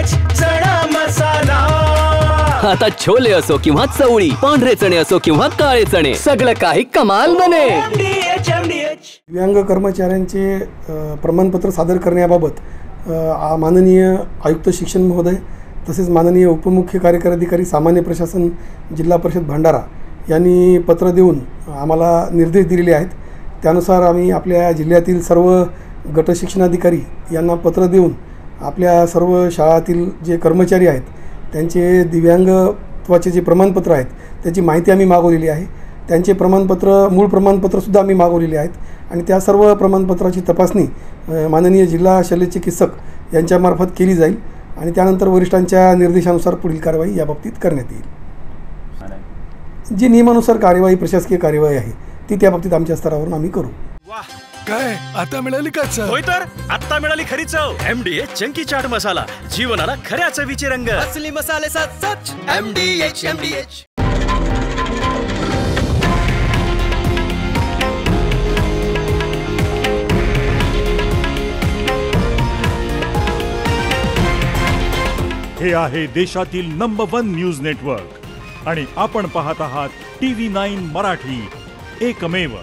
MDH चणा मसाला। आता छोले असो किंवा चवळी, पांढरे चणे असो किंवा काळे चणे, सगळं काही कमाल बने। दिव्यांग कर्मचाऱ्यांचे प्रमाणपत्र सादर करण्याबाबत माननीय आयुक्त शिक्षण महोदय तसेच माननीय उपमुख्य कार्यकारी अधिकारी सामान्य प्रशासन जिल्हा परिषद भंडारा यांनी पत्र देऊन आम्हाला निर्देश दिलेले आहेत। त्यानुसार आम्ही आपल्या जिल्ह्यातील सर्व गट शिक्षणाधिकारी यांना पत्र देऊन आपल्या सर्व शाळातील जे कर्मचारी आहेत त्यांचे दिव्यांगत्वाचे जे प्रमाणपत्र आहेत त्याची माहिती आम्ही मागवलेली आहे। त्यांचे प्रमाणपत्र मूळ प्रमाणपत्रसुद्धा आम्ही मागवलेले आहेत आणि त्या सर्व प्रमाणपत्राची तपासणी माननीय जिल्हा शल्य चिकित्सक यांच्यामार्फत केली जाईल आणि त्यानंतर वरिष्ठांच्या निर्देशानुसार पुढील कार्यवाही याबाबतीत करण्यात येईल। जी नियमानुसार कार्यवाही प्रशासकीय कार्यवाही आहे ती त्याबाबतीत आमच्या स्तरावरून आम्ही करू। वाह, काय आता मिळाली का चव? होय तर आता मिळाली खरी चव। MDH चंकी चाट मसाला, जीवनाला खऱ्या चवीचे रंग। असली मसाले साथ सच MDH। हे आहे देशातील नंबर 1 न्यूज नेटवर्क आणि आपण पाहत आहात TV9 मराठी, एकमेव।